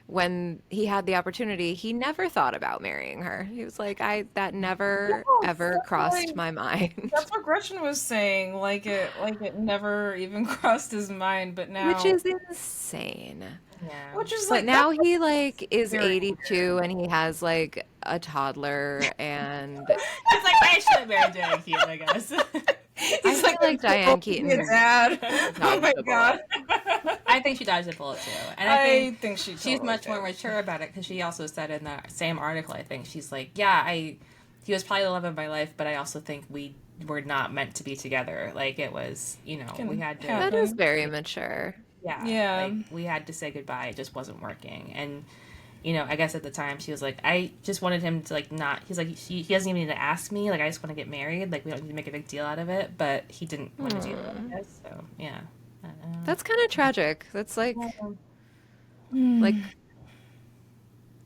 Speaker 1: when he had the opportunity, he never thought about marrying her. He was like, I that never
Speaker 3: Yes,
Speaker 1: ever
Speaker 3: that's
Speaker 1: crossed
Speaker 3: like
Speaker 1: my mind.
Speaker 3: that's what Gretchen was saying. Like it never even crossed his mind, but
Speaker 1: Which
Speaker 3: now,
Speaker 1: is insane.
Speaker 2: yeah.
Speaker 3: which is
Speaker 1: But
Speaker 3: like that's
Speaker 1: now he like is
Speaker 3: very
Speaker 1: 82 and he has like a toddler and
Speaker 2: It's like, I should have married Diane Keaton, I guess.
Speaker 1: I
Speaker 3: he's
Speaker 1: feel
Speaker 3: like
Speaker 1: like
Speaker 3: I'm too
Speaker 1: Diane
Speaker 3: old to be a
Speaker 1: Keaton
Speaker 3: dad. Oh
Speaker 1: dodged
Speaker 3: my
Speaker 1: a
Speaker 3: god.
Speaker 1: bullet.
Speaker 2: I think she dodged a bullet too. And
Speaker 3: I think she
Speaker 2: she's
Speaker 3: totally
Speaker 2: much more
Speaker 3: did.
Speaker 2: mature about it because she also said in that same article, I think, she's like, yeah, he was probably the love of my life, but I also think we were not meant to be together. Like, it was, we
Speaker 3: Can
Speaker 2: had to,
Speaker 1: That is
Speaker 3: happen.
Speaker 1: very mature.
Speaker 2: yeah,
Speaker 3: Yeah.
Speaker 2: like, we had to say goodbye. It just wasn't working. And, I guess at the time she was like, I just wanted him to, like, not, he's like, he doesn't even need to ask me. Like, I just want to get married. Like, we don't need to make a big deal out of it. But he didn't want to do that, I guess. So, yeah.
Speaker 1: That's kind of tragic. That's like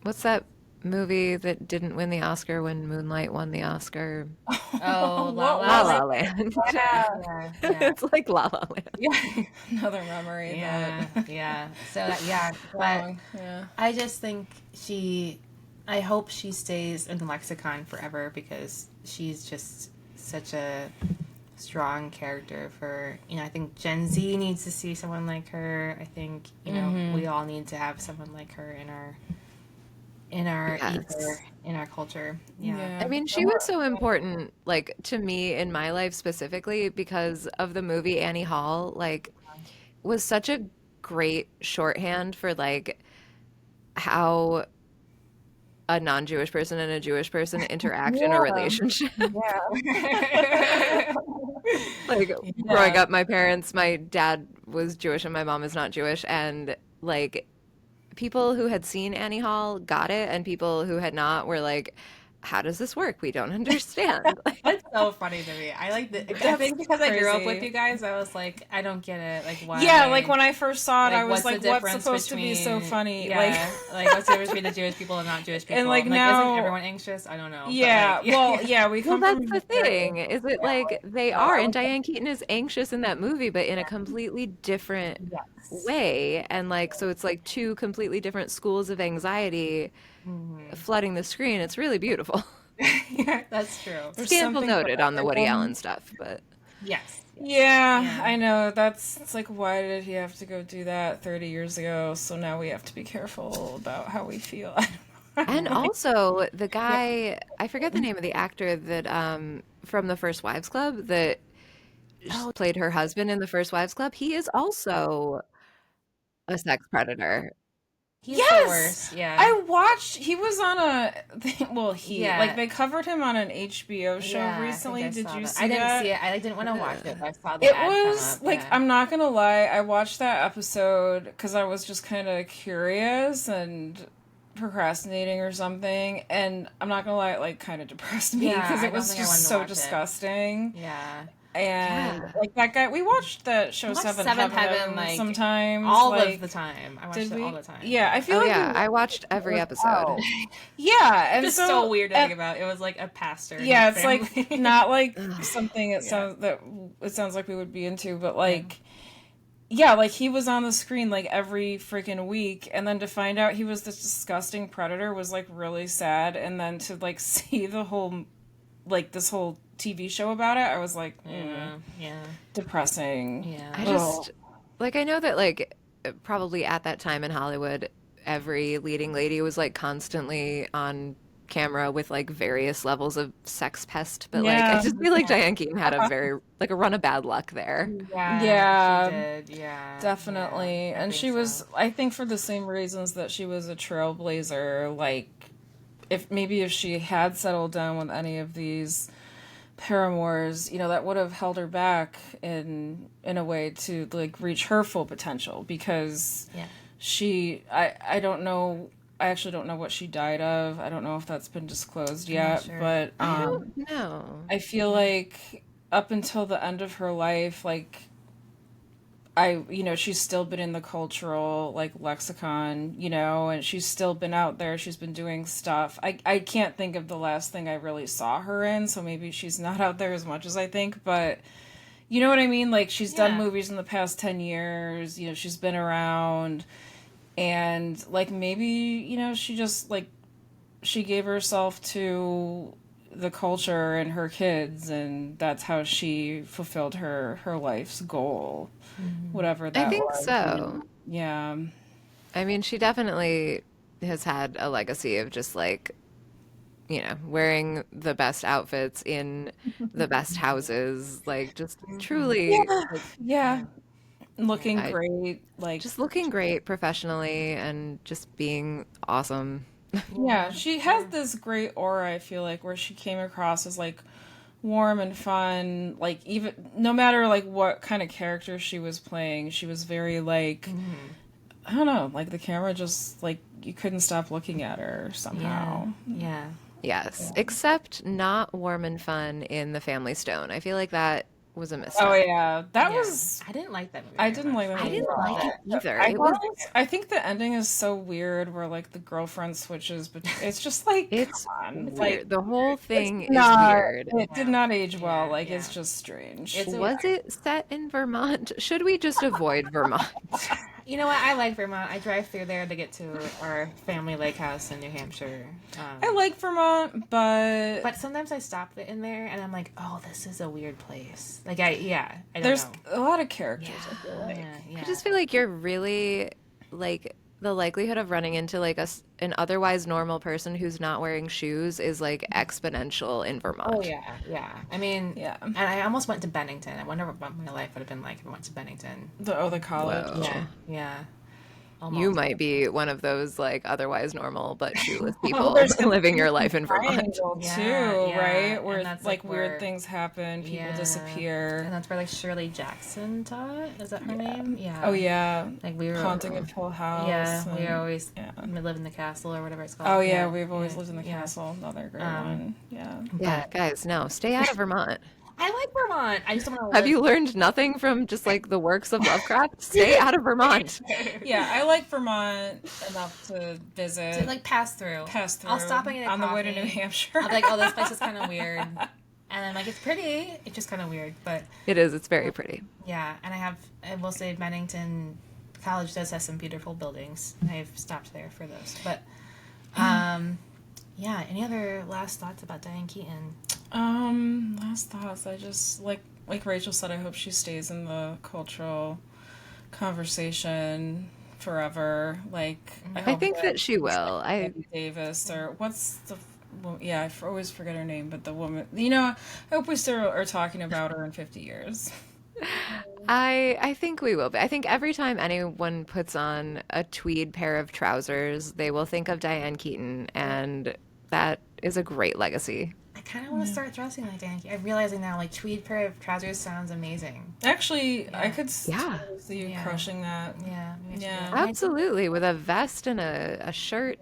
Speaker 1: what's that movie that didn't win the Oscar when Moonlight won the Oscar?
Speaker 2: Oh, La
Speaker 3: What
Speaker 1: La
Speaker 2: La
Speaker 3: was
Speaker 1: La
Speaker 2: Land.
Speaker 1: Land.
Speaker 3: yeah.
Speaker 2: Yeah, yeah.
Speaker 1: It's like La La Land.
Speaker 2: Yeah.
Speaker 3: Another memory
Speaker 2: Yeah,
Speaker 3: that
Speaker 2: yeah. So yeah, but
Speaker 3: wrong. Yeah.
Speaker 2: I just think I hope she stays in the lexicon forever because she's just such a strong character for, I think Gen Z needs to see someone like her. I think, we all need to have someone like her in our
Speaker 1: Yes.
Speaker 2: ether, in our culture.
Speaker 1: I
Speaker 3: Yeah.
Speaker 1: mean, she was so important, like to me in my life specifically because of the movie Annie Hall, like was such a great shorthand for like how a non-Jewish person and a Jewish person interact in a
Speaker 3: Yeah.
Speaker 1: relationship.
Speaker 3: Yeah.
Speaker 1: Like growing
Speaker 3: Yeah.
Speaker 1: up, my dad was Jewish and my mom is not Jewish, and like people who had seen Annie Hall got it, and people who had not were like, "How does this work? We don't understand."
Speaker 2: That's so funny to me. I like the. I
Speaker 3: That's
Speaker 2: think because I grew up with
Speaker 3: crazy.
Speaker 2: you guys, I was like, I don't get it. Like, why?
Speaker 3: Yeah, like when I first saw it,
Speaker 2: Like,
Speaker 3: I was
Speaker 2: what's the
Speaker 3: like, what's
Speaker 2: difference
Speaker 3: supposed to be so
Speaker 2: between-
Speaker 3: funny?
Speaker 2: Yeah, like what's the difference between the Jewish people and not Jewish people?
Speaker 3: And, like,
Speaker 2: isn't
Speaker 3: now-
Speaker 2: everyone anxious? I don't know. But,
Speaker 3: Yeah,
Speaker 2: like,
Speaker 3: well, yeah, we
Speaker 1: Well,
Speaker 3: come
Speaker 1: that's
Speaker 3: from
Speaker 1: the thing. Is it like they
Speaker 3: yeah,
Speaker 1: are,
Speaker 3: I
Speaker 1: and
Speaker 3: was
Speaker 1: Diane Keaton is anxious in that movie, but in a completely different way. And like, so it's like two completely different schools of anxiety flooding the screen. It's really beautiful.
Speaker 2: yeah, that's true.
Speaker 3: There's
Speaker 1: Scandal
Speaker 3: something for
Speaker 1: noted on the Woody
Speaker 3: everyone.
Speaker 1: Allen stuff, but
Speaker 2: Yes.
Speaker 3: Yeah,
Speaker 2: Yeah.
Speaker 3: I know. It's like, why did he have to go do that 30 years ago? So now we have to be careful about how we feel.
Speaker 1: and also the guy, I forget the name of the actor that from the First Wives Club that played her husband in the First Wives Club. He is also a sex predator.
Speaker 2: He's
Speaker 3: Yes!
Speaker 2: the worst. Yeah.
Speaker 3: I watched, he was on
Speaker 2: Yeah.
Speaker 3: like they covered him on an HBO show
Speaker 2: Yeah, I think
Speaker 3: recently.
Speaker 2: I
Speaker 3: Did
Speaker 2: saw
Speaker 3: you
Speaker 2: that.
Speaker 3: see
Speaker 2: I didn't
Speaker 3: that?
Speaker 2: see it. I didn't want to watch it. But I saw the
Speaker 3: It
Speaker 2: ad come
Speaker 3: was
Speaker 2: up.
Speaker 3: like,
Speaker 2: Yeah.
Speaker 3: I'm not gonna lie, I watched that episode because I was just kind of curious and procrastinating or something, and I'm not gonna lie, it like kind of depressed me
Speaker 2: Yeah,
Speaker 3: because
Speaker 2: I
Speaker 3: it
Speaker 2: don't
Speaker 3: was
Speaker 2: think I
Speaker 3: just
Speaker 2: wanted to
Speaker 3: so
Speaker 2: watch it.
Speaker 3: disgusting.
Speaker 2: Yeah.
Speaker 3: And
Speaker 1: Yeah.
Speaker 3: like that guy, we watched that show
Speaker 2: I watched
Speaker 3: Seventh
Speaker 2: Seventh
Speaker 3: Heaven,
Speaker 2: Heaven, like,
Speaker 3: sometimes
Speaker 2: All
Speaker 3: like,
Speaker 2: of the time. I watched
Speaker 3: did
Speaker 2: it
Speaker 3: we?
Speaker 2: all the time.
Speaker 3: Yeah, I feel
Speaker 1: Oh
Speaker 3: like
Speaker 1: yeah,
Speaker 3: we
Speaker 1: I watched every episode.
Speaker 3: yeah, and
Speaker 2: It's
Speaker 3: so
Speaker 2: so weird to
Speaker 3: and-
Speaker 2: think about. It was like a pastor. and
Speaker 3: yeah,
Speaker 2: his
Speaker 3: it's like
Speaker 2: family.
Speaker 3: not like
Speaker 1: Ugh.
Speaker 3: something it
Speaker 2: Yeah.
Speaker 3: sounds that it sounds like we would be into, but like yeah, like he was on the screen like every freaking week, and then to find out he was this disgusting predator was like really sad, and then to like see the whole like this whole TV show about it, I was like,
Speaker 2: Yeah.
Speaker 3: depressing.
Speaker 2: Yeah.
Speaker 1: I just like I know that like probably at that time in Hollywood, every leading lady was like constantly on camera with like various levels of sex pest, but like
Speaker 3: Yeah.
Speaker 1: I just feel like Diane Keaton had a very like a run of bad luck there.
Speaker 3: Yeah.
Speaker 2: She did. Yeah.
Speaker 3: Definitely.
Speaker 2: Yeah, I
Speaker 3: And
Speaker 2: think
Speaker 3: she was,
Speaker 2: so.
Speaker 3: I think for the same reasons that she was a trailblazer, like if she had settled down with any of these paramours, that would have held her back in a way to like reach her full potential, because
Speaker 2: Yeah.
Speaker 3: I don't know, I actually don't know what she died of. I don't know if that's been disclosed yet,
Speaker 2: sure.
Speaker 3: but
Speaker 1: I don't know.
Speaker 3: I feel like up until the end of her life, like she's still been in the cultural like lexicon, and she's still been out there. She's been doing stuff. I can't think of the last thing I really saw her in, so maybe she's not out there as much as I think, but you know what I mean? Like, she's done movies in the past 10 years, she's been around, and like maybe, she just like, she gave herself to the culture and her kids, and that's how she fulfilled her life's goal, whatever that was.
Speaker 1: I think so.
Speaker 3: Yeah.
Speaker 1: I mean, she definitely has had a legacy of just like, wearing the best outfits in the best houses, like just truly
Speaker 3: Yeah. Looking great, like
Speaker 1: just looking great professionally and just being awesome.
Speaker 3: yeah, she has this great aura, I feel like, where she came across as like warm and fun, like even no matter like what kind of character she was playing, she was very like I don't know, like the camera just like you couldn't stop looking at her somehow.
Speaker 2: Yeah.
Speaker 1: Yes, except not warm and fun in The Family Stone. I feel like that was a misstep.
Speaker 3: Oh yeah, that was.
Speaker 2: I didn't like that movie.
Speaker 3: I didn't like that.
Speaker 1: I didn't like it either.
Speaker 3: I think the ending is so weird, where like the girlfriend switches, but it's just like
Speaker 1: it's
Speaker 3: come on.
Speaker 1: weird.
Speaker 3: Like
Speaker 1: the whole thing is weird.
Speaker 3: It did not age well. Like it's just strange.
Speaker 1: Was it set in Vermont? Should we just avoid Vermont?
Speaker 2: You know what? I like Vermont. I drive through there to get to our family lake house in New Hampshire.
Speaker 3: I like Vermont, but
Speaker 2: sometimes I stop in there and I'm like, oh, this is a weird place. Like I don't
Speaker 3: there's
Speaker 2: know.
Speaker 3: a lot of characters. I feel like.
Speaker 1: I just feel like you're really like the likelihood of running into like an otherwise normal person who's not wearing shoes is like exponential in Vermont.
Speaker 2: Oh yeah. I mean, and I almost went to Bennington. I wonder what my life would have been like if I went to Bennington.
Speaker 3: The college.
Speaker 1: Whoa.
Speaker 2: Yeah. Almost.
Speaker 1: You might be one of those like otherwise normal but shoeless people living your life in Vermont
Speaker 3: too, right? Where like weird things happen, people disappear,
Speaker 2: and that's where like Shirley Jackson taught. Is that her name? Yeah.
Speaker 3: Oh yeah.
Speaker 2: Like we were
Speaker 3: Haunting of Hill House.
Speaker 2: Yeah, we always live in the castle or whatever it's called.
Speaker 3: Oh yeah, we've always lived in the castle. Another great one. Yeah.
Speaker 1: Yeah, guys, no, stay out of Vermont.
Speaker 2: I like Vermont. I just don't want
Speaker 1: to Have you learned nothing from just like the works of Lovecraft? Stay out of Vermont.
Speaker 3: Yeah, I like Vermont enough to visit.
Speaker 2: To like pass through. I'll stop and get a
Speaker 3: on
Speaker 2: coffee.
Speaker 3: The way to New Hampshire.
Speaker 2: I'm like, oh, this place is kind of weird. And I'm like, it's pretty. It's just kind of weird, but
Speaker 1: it is. It's very pretty.
Speaker 2: Yeah, and I will say Bennington College does have some beautiful buildings. I've stopped there for those, but yeah. Any other last thoughts about Diane Keaton?
Speaker 3: Last thoughts. I just like Rachel said, I hope she stays in the cultural conversation forever. Like
Speaker 1: I think that she will.
Speaker 3: Davis or what's the I always forget her name, but the woman. I hope we still are talking about her in 50 years.
Speaker 1: I think we will be. I think every time anyone puts on a tweed pair of trousers, they will think of Diane Keaton, and that is a great legacy.
Speaker 2: I kind of want to start dressing like Diane Keaton. I'm realizing now, like, tweed pair of trousers sounds amazing.
Speaker 3: Actually, I could see you crushing that.
Speaker 2: Yeah.
Speaker 1: Absolutely, with a vest and a shirt.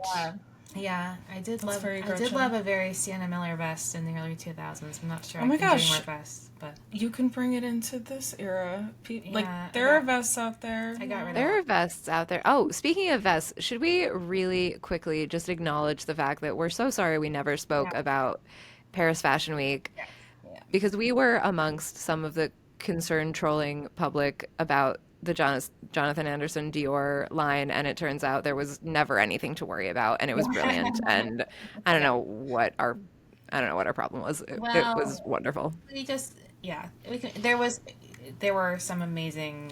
Speaker 2: Yeah, I did love a very Sienna Miller vest in the early 2000s. I'm not sure
Speaker 3: I can do more
Speaker 2: vests, but
Speaker 3: you can bring it into this era. There are vests out there.
Speaker 1: There are vests out there. Oh, speaking of vests, should we really quickly just acknowledge the fact that we're so sorry we never spoke about Paris Fashion Week because we were amongst some of the concerned trolling public about the Jonathan Anderson Dior line, and it turns out there was never anything to worry about, and it was brilliant. And I don't know what our problem was. It was wonderful.
Speaker 2: There were some amazing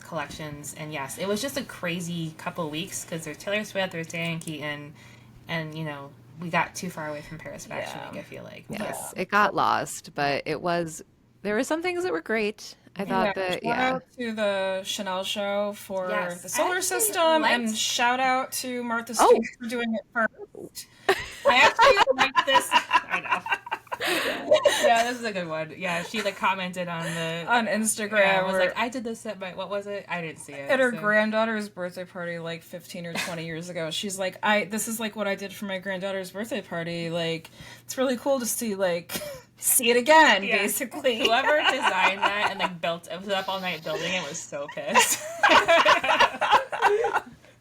Speaker 2: collections, and yes, it was just a crazy couple weeks because there's Taylor Swift, there's Diane Keaton, and we got too far away from Paris Fashion Week. I feel like
Speaker 1: it got lost, but there were some things that were great. I thought that
Speaker 3: shout out to the Chanel show for the solar system, and shout out to Martha Stewart for doing it first.
Speaker 2: I actually like this. I know. Yeah, this is a good one. Yeah, she commented on
Speaker 3: Instagram.
Speaker 2: Yeah, was like, I did this at what was it? I didn't see it.
Speaker 3: At her granddaughter's birthday party 15 or 20 years ago. She's like, this is what I did for my granddaughter's birthday party. Like, it's really cool to see see it again, basically.
Speaker 2: Whoever designed that and like was up all night building it was so pissed.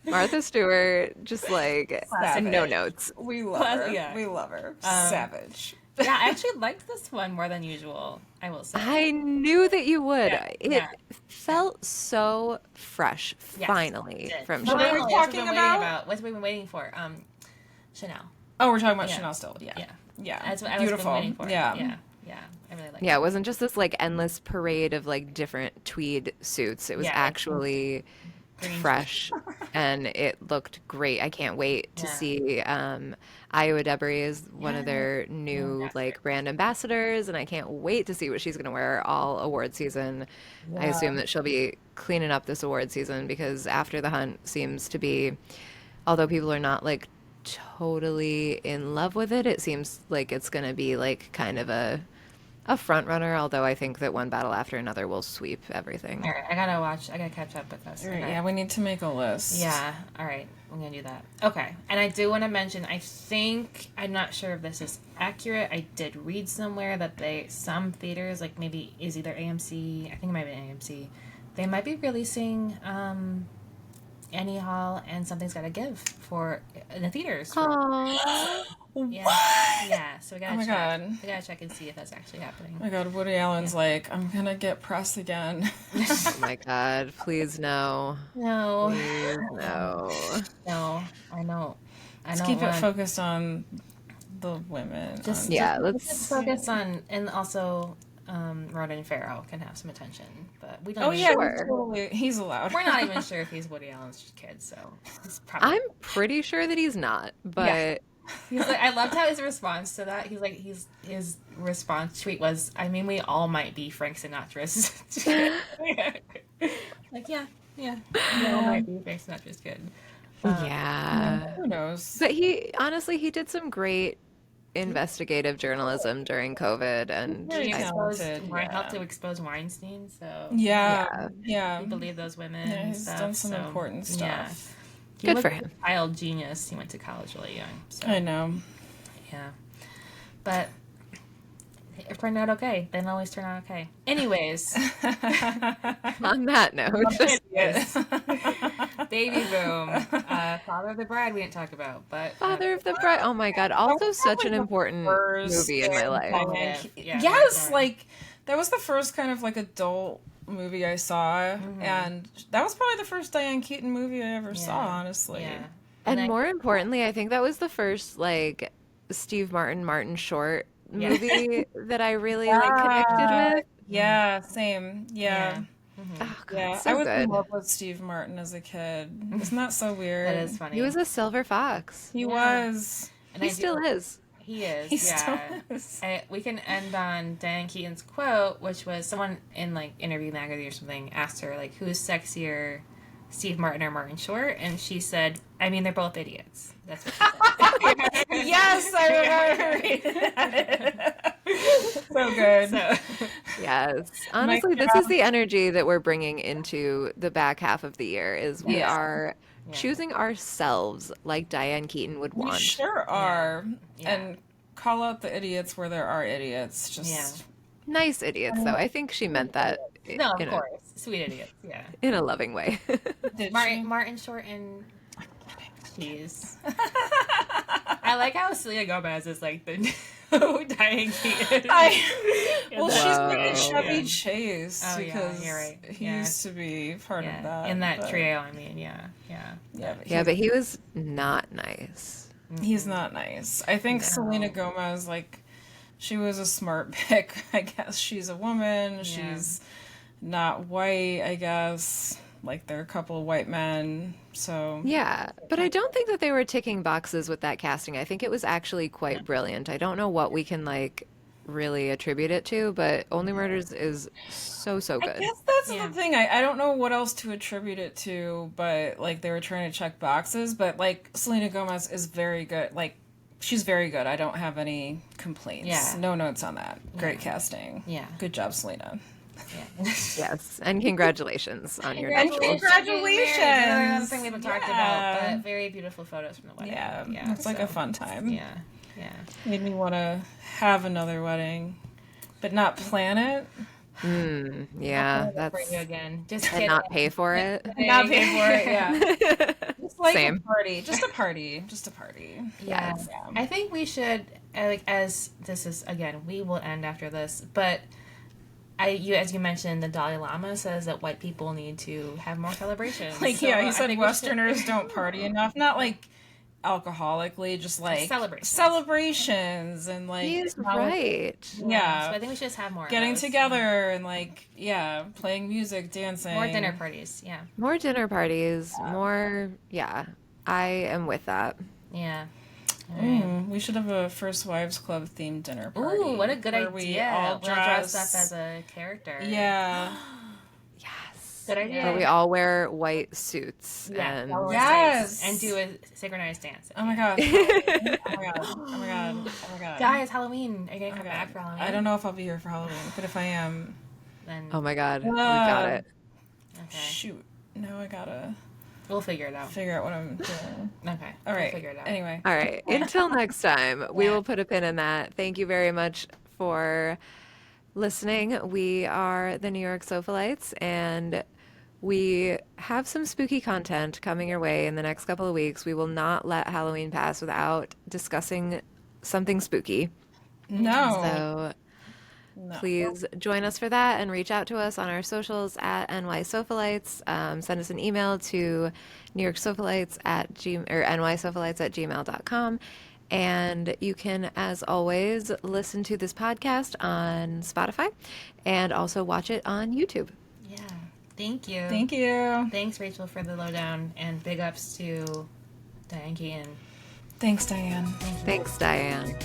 Speaker 1: Martha Stewart, just like no notes.
Speaker 3: We love her. Yeah. We love her. Savage.
Speaker 2: Yeah, I actually liked this one more than usual, I will say.
Speaker 1: I knew that you would. It felt so fresh, finally, from
Speaker 3: Chanel. What are we talking about?
Speaker 2: What have we been waiting for? Chanel.
Speaker 3: Oh, we're talking about Chanel still. Yeah.
Speaker 2: That's what I was waiting for. Yeah. I really like it.
Speaker 1: Yeah, it wasn't just this like endless parade of like different tweed suits. It was actually fresh and it looked great. I can't wait to see Iowa Debris is one of their new like brand ambassadors, and I can't wait to see what she's going to wear all award season. I assume that she'll be cleaning up this award season because After the Hunt seems to be, although people are not like totally in love with it, it seems like it's going to be like kind of a front runner, although I think that One Battle After Another will sweep everything.
Speaker 2: All right, I gotta catch up with this.
Speaker 3: Right, yeah, we need to make a list.
Speaker 2: Yeah, all right, I'm gonna do that. Okay, and I do want to mention, I'm not sure if this is accurate, I did read somewhere that some theaters, like maybe is either AMC, I think it might be AMC, they might be releasing Annie Hall and Something's Gotta Give in the theaters. Yeah, so we gotta check. We gotta check and see if that's actually happening.
Speaker 3: Oh my god, Woody Allen's like, I'm gonna get press again.
Speaker 1: Oh my god, please no.
Speaker 2: No.
Speaker 1: Please no.
Speaker 2: No, I know.
Speaker 3: Let's keep it focused on the women.
Speaker 1: Let's
Speaker 2: focus on, and also Ronan Farrow can have some attention, but we don't.
Speaker 3: Oh yeah, totally. He's allowed.
Speaker 2: We're not even sure if he's Woody Allen's kid, so he's probably.
Speaker 1: I'm pretty sure that he's not, but. Yeah.
Speaker 2: He's like, I loved how his response to that. He's like, his response tweet was, I mean, we all might be Frank Sinatra's. Like, we all might be Frank Sinatra's kid.
Speaker 3: Who knows?
Speaker 1: But he did some great investigative journalism during COVID, and
Speaker 2: he helped to expose Weinstein. So
Speaker 3: we
Speaker 2: believe those women.
Speaker 3: Yeah, he's done some important stuff.
Speaker 2: Yeah.
Speaker 1: Good for him.
Speaker 2: A child genius. He went to college really young. So.
Speaker 3: I know.
Speaker 2: Yeah. But it turned out okay. They don't always turn out okay. Anyways.
Speaker 1: On that note.
Speaker 2: Yes. Baby boom. Father of the Bride we didn't talk about. But
Speaker 1: Father of the Bride. Oh my god. Also such an important movie in my life.
Speaker 3: Yes, like that was the first kind of like adult movie I saw, and that was probably the first Diane Keaton movie I ever saw, honestly.
Speaker 2: Yeah.
Speaker 1: And more importantly, I think that was the first like Steve Martin Short movie that I really like connected with.
Speaker 3: Yeah, same. Yeah.
Speaker 1: Oh, God, so
Speaker 3: I was
Speaker 1: good.
Speaker 3: in love with Steve Martin as a kid. Isn't that so weird?
Speaker 2: That is funny.
Speaker 1: He was a silver fox.
Speaker 3: He was.
Speaker 1: And he still is.
Speaker 2: He is.
Speaker 3: He still is.
Speaker 2: We can end on Diane Keaton's quote, which was someone in like Interview Magazine or something asked her like, "Who's sexier, Steve Martin or Martin Short?" And she said, "I mean, they're both idiots." That's what she said.
Speaker 3: Yes, I remember reading that. So good.
Speaker 1: Yes. Honestly, this is the energy that we're bringing into the back half of the year. Is we are choosing ourselves like Diane Keaton would want.
Speaker 3: We sure are. And call out the idiots where there are idiots. Just
Speaker 1: nice idiots, though. I think she meant that.
Speaker 2: No, of course. Sweet idiots. Yeah.
Speaker 1: In a loving way.
Speaker 2: Martin Short and cheese. I like how Selena Gomez is like the new Diane Keaton.
Speaker 3: She's with Chevy Chase because
Speaker 2: you're right.
Speaker 3: He used to be part of that.
Speaker 2: In that trio, I mean,
Speaker 1: but he was not nice.
Speaker 3: He's not nice. I think Selena Gomez, like, she was a smart pick. I guess she's a woman. She's not white, I guess. Like, there are a couple of white men, so...
Speaker 1: Yeah, but I don't think that they were ticking boxes with that casting. I think it was actually quite brilliant. I don't know what we can, like, really attribute it to, but Only Murders is so good.
Speaker 3: I guess that's the thing. I don't know what else to attribute it to, but, like, they were trying to check boxes, but, like, Selena Gomez is very good. Like, she's very good. I don't have any complaints.
Speaker 2: Yeah.
Speaker 3: No notes on that. Great casting.
Speaker 2: Yeah.
Speaker 3: Good job, Selena.
Speaker 2: Yeah.
Speaker 1: Yes, and congratulations on your
Speaker 3: Congratulations!
Speaker 2: Another thing we haven't talked about, but very beautiful photos from the wedding.
Speaker 3: Yeah, it's like a fun time.
Speaker 2: Yeah.
Speaker 3: Made me want to have another wedding. but not plan it.
Speaker 1: Yeah,
Speaker 2: For
Speaker 1: that's
Speaker 2: you again. Just
Speaker 1: and
Speaker 2: kidding.
Speaker 1: not pay for it.
Speaker 3: And not pay for it, yeah. Just like
Speaker 1: Same.
Speaker 3: a party. Just a party. Just a party.
Speaker 2: Yeah.
Speaker 1: Yes.
Speaker 2: I think we should, like, as this is, again, we will end after this, but as you mentioned, the Dalai Lama says that white people need to have more celebrations.
Speaker 3: Like,
Speaker 2: So
Speaker 3: yeah, he
Speaker 2: I
Speaker 3: said
Speaker 2: think we
Speaker 3: Westerners don't party enough. Not like alcoholically, just like celebrations and like
Speaker 1: He's right.
Speaker 3: Yeah.
Speaker 2: So I think we should just have more
Speaker 3: Getting
Speaker 2: of those.
Speaker 3: together and like, yeah, playing music, dancing.
Speaker 2: More dinner parties. Yeah.
Speaker 1: More dinner parties, more, yeah. I am with that.
Speaker 2: Yeah.
Speaker 3: We should have a First Wives Club themed dinner party.
Speaker 2: Ooh, what a good
Speaker 3: where
Speaker 2: idea.
Speaker 3: We all
Speaker 2: We'll dress up as a character.
Speaker 3: Yeah.
Speaker 1: Yes.
Speaker 2: Good idea.
Speaker 1: Where we all wear white suits and
Speaker 3: Yes.
Speaker 2: And do a synchronized dance.
Speaker 3: Oh my god. Oh my god. Oh my god. Oh my god.
Speaker 2: Guys, Halloween. Are you going to come back for Halloween?
Speaker 3: I don't know if I'll be here for Halloween, but if I am,
Speaker 2: Then,
Speaker 1: oh my god, we got it.
Speaker 2: okay.
Speaker 3: shoot. Now I gotta
Speaker 2: We'll figure it out.
Speaker 3: figure out what I'm doing.
Speaker 2: Okay.
Speaker 3: All right.
Speaker 2: We'll figure it out.
Speaker 3: Anyway.
Speaker 1: All right. Until next time, we will put a pin in that. Thank you very much for listening. We are the New York Sofalites, and we have some spooky content coming your way in the next couple of weeks. We will not let Halloween pass without discussing something spooky.
Speaker 3: No.
Speaker 1: So please join us for that and reach out to us on our socials at nysofalites. Send us an email to nysofalites at nysofalites@gmail.com. And you can, as always, listen to this podcast on Spotify and also watch it on YouTube.
Speaker 2: Yeah. Thank you.
Speaker 3: Thank you.
Speaker 2: Thanks, Rachel, for the lowdown, and big ups to Diane Keaton.
Speaker 3: Thanks, Diane.
Speaker 1: Thanks, Diane.